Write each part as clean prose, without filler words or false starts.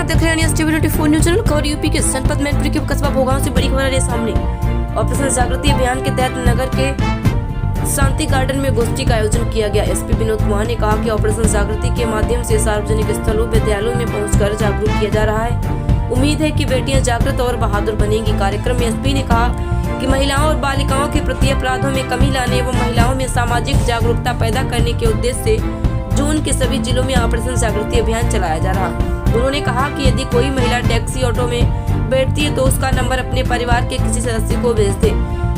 आप देख रहे हैं STV24 न्यूज चैनल। खबर यूपी के जनपद मैनपुरी के कस्बा भोगांव से बड़ी खबर आ रही है सामने। ऑपरेशन जागृति अभियान के तहत नगर के शांति गार्डन में गोष्ठी का आयोजन किया गया। एसपी विनोद कुमार ने कहा कि ऑपरेशन जागृति के माध्यम से सार्वजनिक स्थलों विद्यालयों में पहुंचकर जागरूक किया जा रहा है। उम्मीद है कि बेटियां जागृत और बहादुर बनेंगी। कार्यक्रम में एसपी ने कहा कि महिलाओं और बालिकाओं के प्रति अपराधों में कमी लाने एवं महिलाओं में सामाजिक जागरूकता पैदा करने के उद्देश्य से जोन के सभी जिलों में ऑपरेशन जागृति अभियान चलाया जा रहा। उन्होंने कहा कि यदि कोई महिला टैक्सी ऑटो में बैठती है तो उसका नंबर अपने परिवार के किसी सदस्य को भेज दे,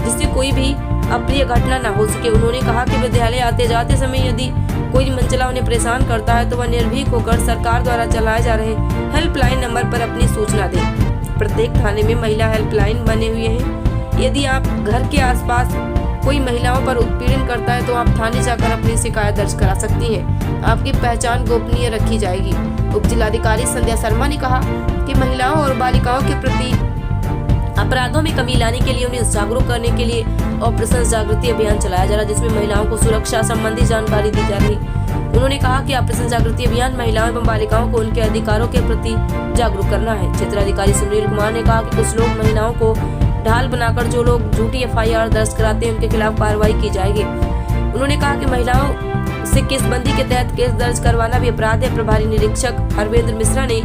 जिससे कोई भी अप्रिय घटना न हो सके। उन्होंने कहा कि विद्यालय आते जाते समय यदि कोई मंचला उन्हें परेशान करता है तो वह निर्भीक होकर सरकार द्वारा चलाए जा रहे हेल्पलाइन नंबर पर अपनी सूचना दे। प्रत्येक थाने में महिला हेल्पलाइन बने हुए हैं। यदि आप घर के आसपास कोई महिलाओं पर उत्पीड़न करता है तो आप थाने जाकर अपनी शिकायत दर्ज करा सकती हैं। आपकी पहचान गोपनीय रखी जाएगी। उप जिलाधिकारी संध्या शर्मा ने कहा कि महिलाओं और बालिकाओं के प्रति अपराधों में कमी लाने के लिए उन्हें जागरूक करने के लिए ऑपरेशन जागृति अभियान चलाया जा रहा है, जिसमें महिलाओं को सुरक्षा संबंधी जानकारी दी जा रही। उन्होंने कहा कि ऑपरेशन जागृति अभियान महिलाओं एवं बालिकाओं को उनके अधिकारों के प्रति जागरूक करना है। क्षेत्राधिकारी सुनील कुमार ने कहा कि कुछ लोग महिलाओं को ढाल बनाकर जो लोग झूठी FIR दर्ज कराते हैं उनके खिलाफ कार्रवाई की जाएगी। उन्होंने कहा कि महिलाओं से केसबंदी के तहत केस दर्ज करवाना भी अपराध है। प्रभारी निरीक्षक हरवेंद्र मिश्रा ने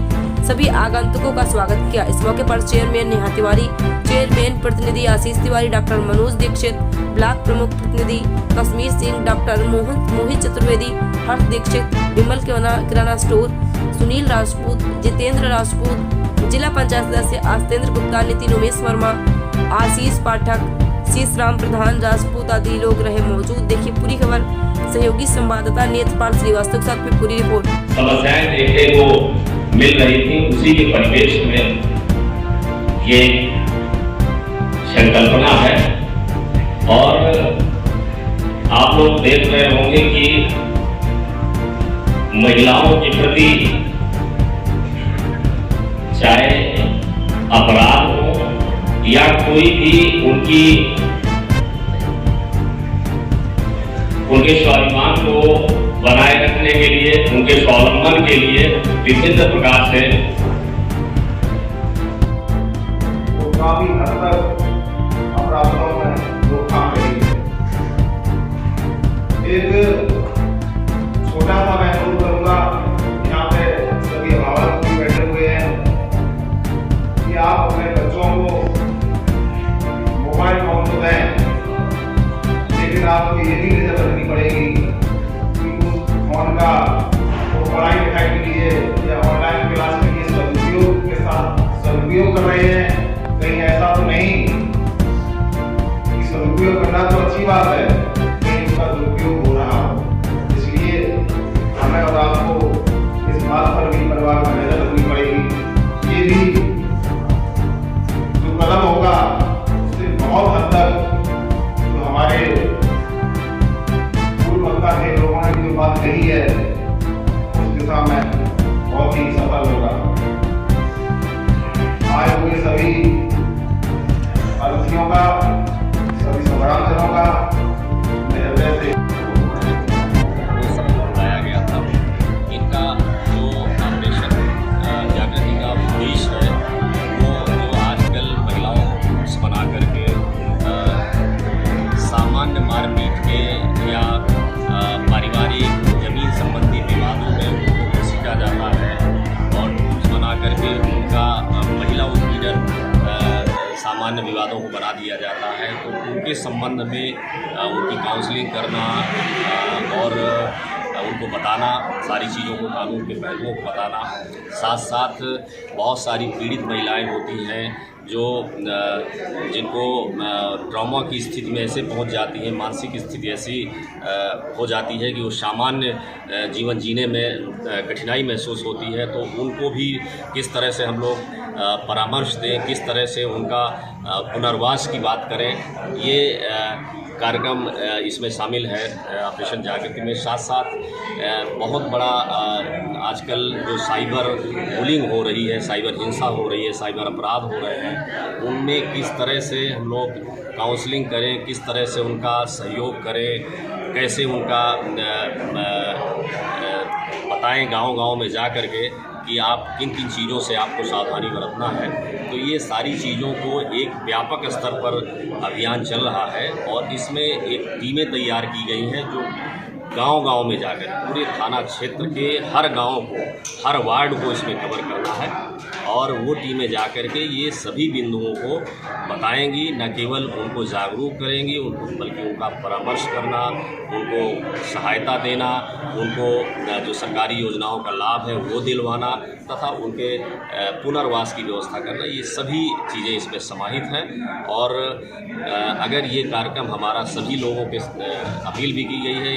सभी आगंतुकों का स्वागत किया। इस मौके पर चेयरमैन नेहा तिवारी, चेयरमैन प्रतिनिधि आशीष तिवारी, डॉक्टर मनोज दीक्षित, ब्लॉक प्रमुख प्रतिनिधि कश्मीर सिंह, डॉक्टर मोहित चतुर्वेदी, हर्ष दीक्षित, विमल किराना स्टोर, सुनील राजपूत, जितेंद्र राजपूत, जिला पंचायत सदस्य आस्तेंद्र गुप्ता, नितिन उमेश वर्मा, आशीष पाठक, शीश राम प्रधान राजपूत आदि लोग रहे मौजूद। देखिए पूरी खबर सहयोगी संवाददाता नेत्रपाल श्रीवास्तव के साथ में पूरी रिपोर्ट। समस्याएं देखने को मिल रही थी, उसी के परिवेश में ये संकल्पना है। और आप लोग देख रहे होंगे कि महिलाओं के प्रति चाहे अपराध हो या कोई भी उनके स्वाभिमान को बनाए रखने के लिए, उनके स्वावलंबन के लिए विभिन्न प्रकार से तो काफी हद तक अपराधों में रोकथाम रही है। एक छोटा सा मैं शुरू करूंगा, यहाँ पे सभी अभिभावक भी बैठे हुए हैं, कि आप अपने बच्चों को मोबाइल फोन तो दें, लेकिन आपको ये भी नजर रखनी पड़ेगी कि उस फोन का पढ़ाई लिखाई के लिए या ऑनलाइन क्लास के लिए सदुपयोग के साथ सदुपयोग कर रहे हैं। कहीं ऐसा तो नहीं कि सदुपयोग करना तो अच्छी बात है, कहीं उसका दुरुपयोग हो रहा हो। इसलिए हमें और आपको इस बात पर भी परिवार में नजर रखनी पड़ेगी। ये भी जो कदम होगा उससे बहुत हद तक जो हमारे पूर्व वक्ता के लोगों ने जो बात कही है उस दिशा में बहुत ही सफल होगा। आए हुए सभी अतिथियों का, सभी संबरामजनों का मैं हृदय से बताया गया था। इनका जो ऑपरेशन जागृति का उद्देश्य है वो जो आजकल महिलाओं को बना करके सामान्य मारपीट के या पारिवारिक जमीन संबंधी विवादों में घसीटा जाता है और पुरुष बना करके उनका महिला उत्पीड़न सामान्य विवादों को बना दिया जाता है। तो उनके संबंध में उनकी काउंसलिंग करना और उनको बताना, सारी चीज़ों को, कानून के पहलुओं को बताना। साथ साथ बहुत सारी पीड़ित महिलाएं होती हैं जो जिनको ट्रॉमा की स्थिति में ऐसे पहुंच जाती हैं, मानसिक स्थिति ऐसी हो जाती है कि वो सामान्य जीवन जीने में कठिनाई महसूस होती है। तो उनको भी किस तरह से हम लोग परामर्श दें, किस तरह से उनका पुनर्वास की बात करें, ये कार्यक्रम इसमें शामिल है ऑपरेशन जागृति में। साथ साथ बहुत बड़ा आजकल जो साइबर बुलिंग हो रही है, साइबर हिंसा हो रही है, साइबर अपराध हो रहे हैं, उनमें किस तरह से हम लोग काउंसलिंग करें, किस तरह से उनका सहयोग करें, कैसे उनका बताएं गांव-गांव में जा कर के कि आप किन किन चीज़ों से आपको सावधानी बरतना है। तो ये सारी चीज़ों को एक व्यापक स्तर पर अभियान चल रहा है और इसमें एक टीमें तैयार की गई हैं जो गांव-गांव में जाकर पूरे थाना क्षेत्र के हर गांव को, हर वार्ड को इसमें कवर करना है और वो टीमें जाकर के ये सभी बिंदुओं को बताएंगी, न केवल उनको जागरूक करेंगी उनको, बल्कि उनका परामर्श करना, उनको सहायता देना, उनको जो सरकारी योजनाओं का लाभ है वो दिलवाना तथा उनके पुनर्वास की व्यवस्था करना, ये सभी चीज़ें इसमें समाहित हैं। और अगर ये कार्यक्रम हमारा सभी लोगों के अपील भी की गई है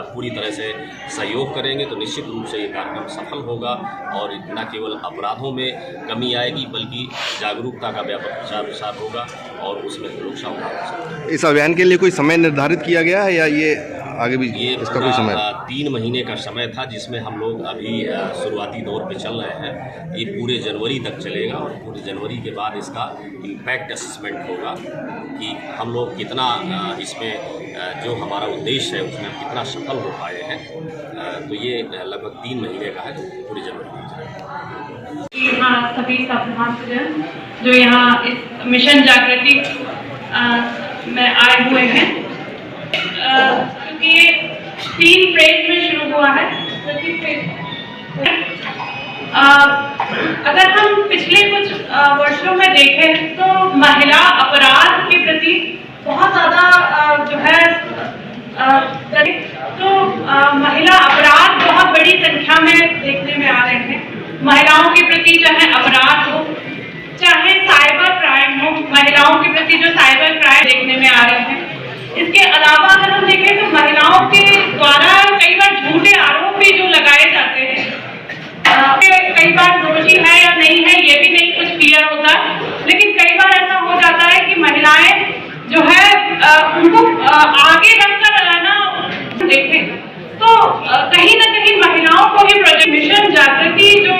पूरी तरह से सहयोग करेंगे तो निश्चित रूप से ये कार्यक्रम सफल होगा और न केवल अपराधों में कमी आएगी बल्कि जागरूकता का व्यापक प्रचार प्रसार होगा और उसमें लोग शामिल हो सकते हैं। इस अभियान के लिए कोई समय निर्धारित किया गया है या ये आगे भी ये इसका कोई समय? 3 महीने का समय था जिसमें हम लोग अभी शुरुआती दौर पे चल रहे हैं। ये पूरे जनवरी तक चलेगा और पूरे जनवरी के बाद इसका इम्पैक्ट असेसमेंट होगा कि हम लोग कितना इसमें जो हमारा उद्देश्य है उसमें कितना सफल हो पाए हैं। तो ये लगभग 3 महीने का है जो पूरी जनवरी तक चलेगा। यहाँ सभी सावधान जो यहाँ इस मिशन जागृति में आए हुए हैं क्योंकि ये 3 फेज में शुरू हुआ है। अगर हम पिछले कुछ वर्षों में देखें तो महिला अपराध के प्रति बहुत ज़्यादा जो है तो महिला अपराध बहुत बड़ी संख्या में देखने में आ रहे हैं। महिलाओं के प्रति चाहे अपराध हो चाहे साइबर क्राइम हो, महिलाओं के प्रति जो साइबर क्राइम देखने में आ रहे हैं। इसके अलावा अगर हम देखें तो महिलाओं के द्वारा कई बार झूठे आरोप भी जो लगाए जाते हैं, कई बार दोषी है या नहीं है ये भी नहीं कुछ क्लियर होता, लेकिन कई बार ऐसा हो जाता है कि महिलाएं जो है उनको आगे रखकर ना देखें। तो कहीं ना कहीं महिलाओं को ही प्रोजेक्ट मिशन जागृति जो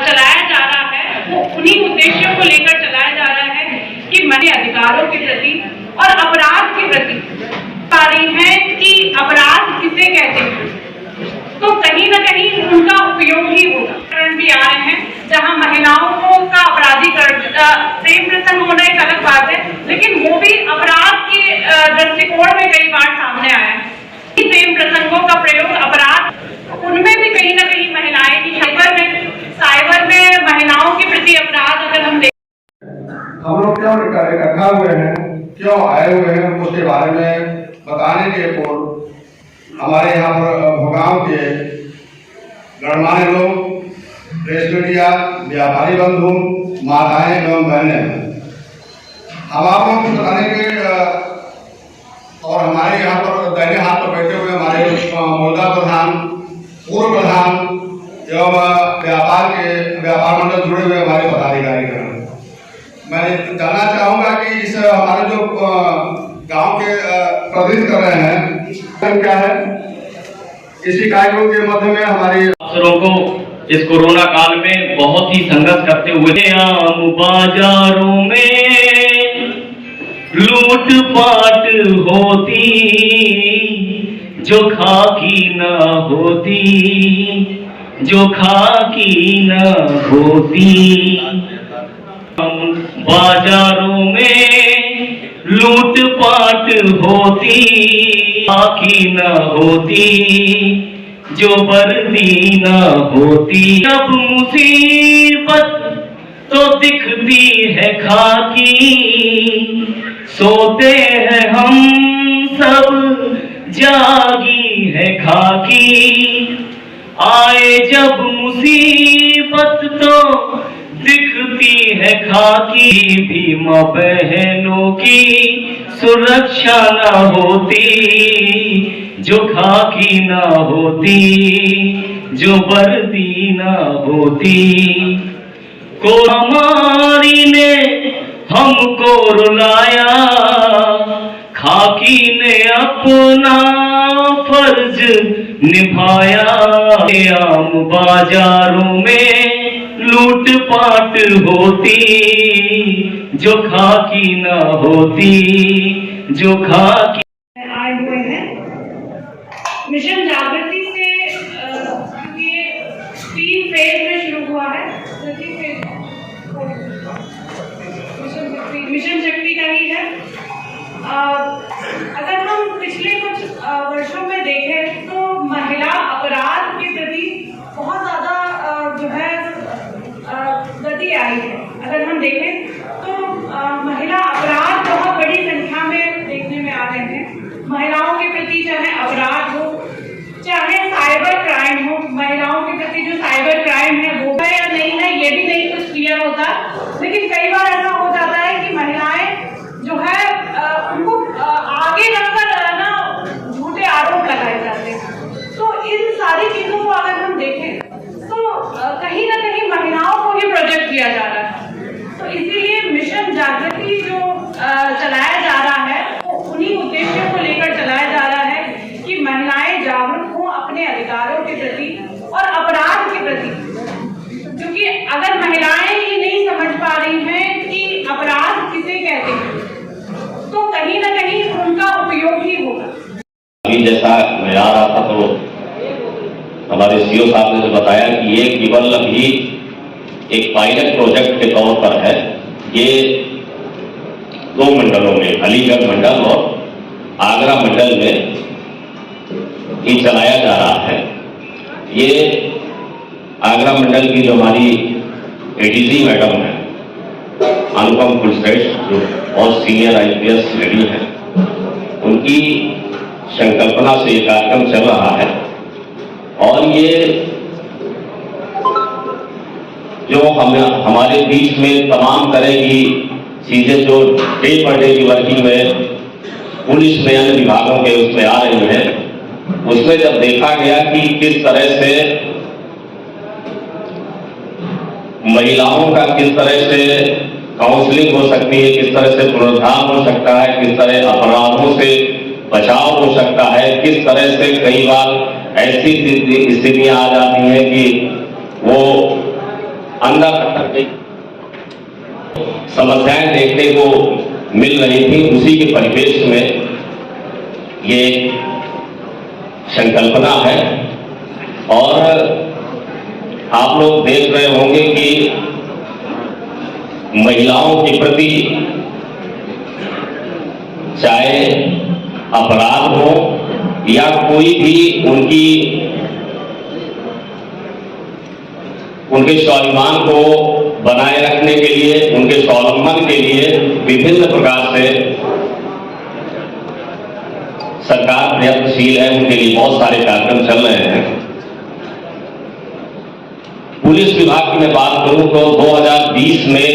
चलाया जा रहा है वो उन्हीं उद्देश्यों को लेकर चलाया जा रहा है कि महिला अधिकारों के प्रति और अपराध के प्रति पा रही हैं कि अपराध किसे कहते हैं, तो कहीं ना कहीं उनका उपयोग ही होगा। भी आ रहे हैं जहां महिलाओं को का अपराधीकरण, प्रेम प्रसंग होना एक अलग बात है, लेकिन वो भी अपराध के दृष्टिकोण में कई बार सामने आया है। प्रेम प्रसंगों का प्रयोग अपराध उनमें भी कहीं ना कहीं महिलाएं की साइबर में महिलाओं के प्रति अपराध अगर हम हम लोग क्यों इकट्ठा हुए हैं, क्यों आए हुए हैं, उसके बारे में बताने के पूर्व हमारे यहाँ पर भोगांव के गणमान्य लोग, प्रेस मीडिया, व्यापारी बंधु, माताएं एवं बहनें, हम आप लोगों को बताने के और हमारे यहाँ पर दाहिने हाथ पर बैठे हुए हमारे मौजूदा प्रधान, पूर्व प्रधान एवं व्यापार मंडल जुड़े हुए हमारे पदाधिकारी हैं। मैं जानना चाहूँगा कि इस हमारे जो गांव के प्रतिनिधित्व कर रहे हैं क्या है, इसी कार्यक्रम के मध्य में हमारी अफसरों को इस कोरोना काल में बहुत ही संघर्ष करते हुए आम बाजारों में लूट पाट होती जो खाकी न होती, जो खाकी न होती। बाजारों में लूट पाट होती खाकी न होती, जो वर्दी न होती। अब मुसीबत तो दिखती है खाकी, सोते हैं हम सब जागी है खाकी। आए जब मुसीबत तो दिखती है खाकी, भी माँ बहनों की सुरक्षा न होती, जो खाकी न होती, जो वर्दी न होती। को हमारी ने हमको रुलाया, खाकी ने अपना फर्ज निभाया। आम बाजारों में लूट पाट होती, जो खाकी न होती, जो खाकी। आए हुए हैं मिशन जागृति से, ये 3 फेज में शुरू आई है। अगर हम देखें तो महिला अपराध बहुत बड़ी संख्या में देखने में आ रहे हैं। महिलाओं के प्रति चाहे अपराध हो, चाहे साइबर क्राइम हो, महिलाओं के प्रति जो साइबर क्राइम है वो है या नहीं है ये भी नहीं कुछ क्लियर होता। लेकिन कई बार ऐसा हो जाता है कि महिलाएं जो है उनको आगे रखकर ना झूठे आरोप लगाए जाते हैं। तो इन सारी चीजों को अगर हम देखें तो कहीं ना कहीं महिलाओं को ही प्रोजेक्ट किया जा रहा है। तो इसीलिए मिशन जागृति जो चलाया जा रहा है वो उन्हीं उद्देश्यों को लेकर चलाया जा रहा है कि महिलाएं जागरूक हों अपने अधिकारों के प्रति और अपराध के प्रति। क्योंकि अगर महिलाएं ही नहीं समझ पा रही हैं कि अपराध किसे कहते हैं तो कहीं ना कहीं उनका उपयोग ही होगा। अभी जैसा मैं आ रहा था तो हमारे सीओ साहब ने जो बताया कि ये केवल अभी एक पायलट प्रोजेक्ट के तौर पर है। ये 2 मंडलों में, अलीगढ़ मंडल और आगरा मंडल में ये चलाया जा रहा है। ये आगरा मंडल की जो हमारी एडीजी मैडम है अनुपम कुलश्रेष्ठ, जो बहुत सीनियर आईपीएस लेडी है, उनकी संकल्पना से ये कार्यक्रम चल रहा है। और ये जो हमारे बीच में तमाम तरह की चीजें जो डे पर डे की वर्किंग में पुलिस में अन्य विभागों के उसमें आ रही हैं, उसमें जब देखा गया कि किस तरह से महिलाओं का किस तरह से काउंसलिंग हो सकती है, किस तरह से पुनरुद्धार हो सकता है, किस तरह अपराधों से बचाव हो सकता है, किस तरह से कई बार ऐसी स्थितियां आ जाती हैं कि वो अंदर समस्याएं देखने को मिल रही थी। उसी के परिवेश में ये संकल्पना है। और आप लोग देख रहे होंगे कि महिलाओं के प्रति चाहे अपराध हो या कोई भी उनके स्वाभिमान को बनाए रखने के लिए, उनके स्वावलंबन के लिए विभिन्न प्रकार से सरकार प्रयत्नशील है। उनके लिए बहुत सारे कार्यक्रम चल रहे हैं। पुलिस विभाग की मैं बात करूं तो 2020 में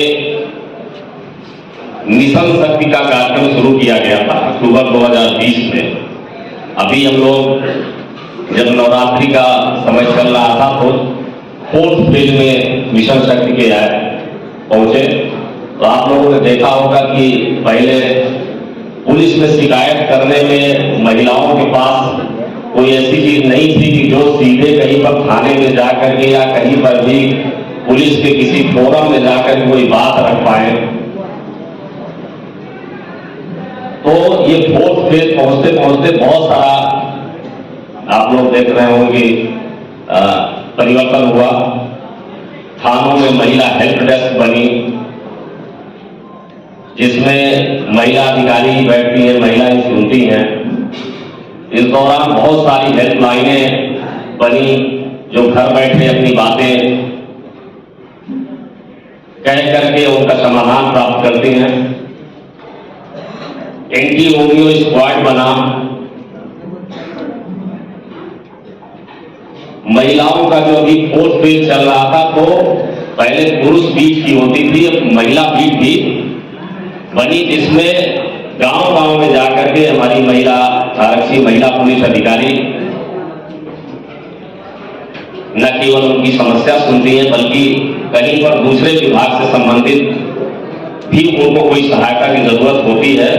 मिशन शक्ति का कार्यक्रम शुरू किया गया था अक्टूबर 2020 में। अभी हम लोग जब नवरात्रि का समय चल रहा था तो 4th फेज में मिशन शक्ति के पहुंचे। तो आप लोगों ने देखा होगा कि पहले पुलिस में शिकायत करने में महिलाओं के पास कोई ऐसी चीज नहीं थी कि जो सीधे कहीं पर थाने में जाकर के या कहीं पर भी पुलिस के किसी फोरम में जाकर कोई बात रख पाए। तो ये 4th फेज पहुंचते पहुंचते बहुत सारा आप लोग देख रहे होंगे परिवर्तन हुआ। थानों में महिला हेल्प डेस्क बनी, जिसमें महिला अधिकारी बैठती हैं, महिलाएं सुनती हैं। इस दौरान बहुत सारी हेल्पलाइनें बनी जो घर बैठे अपनी बातें कह करके उनका समाधान प्राप्त करती हैं। एंटी होमियो स्क्वाड बना। महिलाओं का जो अभी 4th फेज चल रहा था तो पहले पुरुष बीट की होती थी, अब महिला बीट भी बनी, जिसमें गांव-गांव में जाकर के हमारी महिला आरक्षी, महिला पुलिस अधिकारी न केवल उनकी समस्या सुनती है बल्कि कहीं पर दूसरे विभाग से संबंधित भी उनको कोई सहायता की जरूरत होती है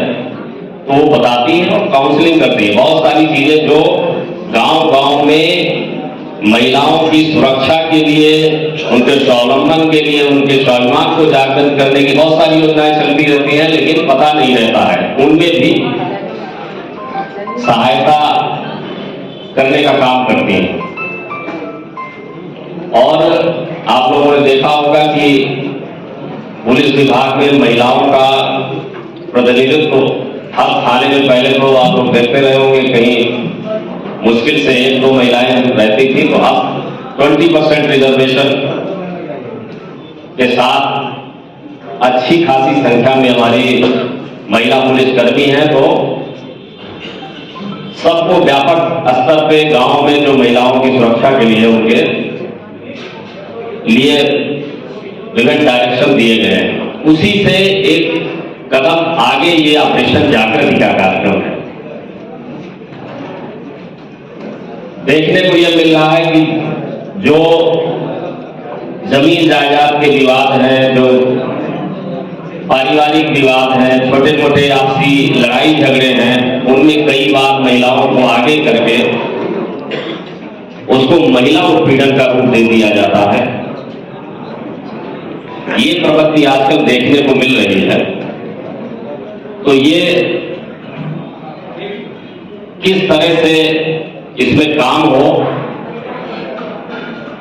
तो वो बताती है और काउंसलिंग करती है। बहुत सारी चीजें जो गांव-गांव में महिलाओं की सुरक्षा के लिए, उनके स्वावलंबन के लिए, उनके स्वाभिमान को जागृत करने की बहुत सारी योजनाएं चलती रहती हैं, लेकिन पता नहीं रहता है। उनमें भी सहायता करने का काम करती हैं। और आप लोगों ने देखा होगा कि पुलिस विभाग में महिलाओं का प्रतिनिधित्व हर थाने में पहले तो आप लोग देखते रहे होंगे कहीं मुश्किल से 1-2 महिलाएं रहती थी, तो अब 20% रिजर्वेशन के साथ अच्छी खासी संख्या में हमारी महिला पुलिसकर्मी हैं, तो सबको व्यापक स्तर पे गांव में जो महिलाओं की सुरक्षा के लिए उनके लिए विभिन्न डायरेक्शन दिए गए हैं। उसी से एक कदम आगे ये ऑपरेशन जागृति का कार्यक्रम है। देखने को यह मिल रहा है कि जो जमीन जायदाद के विवाद हैं, जो पारिवारिक विवाद हैं, छोटे मोटे आपसी लड़ाई झगड़े हैं, उनमें कई बार महिलाओं को आगे करके उसको महिला उत्पीड़न का रूप दे दिया जाता है। ये प्रवृत्ति आजकल देखने को मिल रही है। तो ये किस तरह से इसमें काम हो,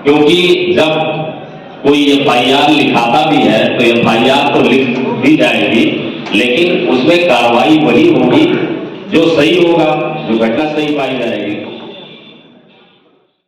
क्योंकि जब कोई FIR लिखाता भी है तो FIR तो लिख दी जाएगी, लेकिन उसमें कार्रवाई वही होगी जो सही होगा, जो घटना सही पाई जाएगी।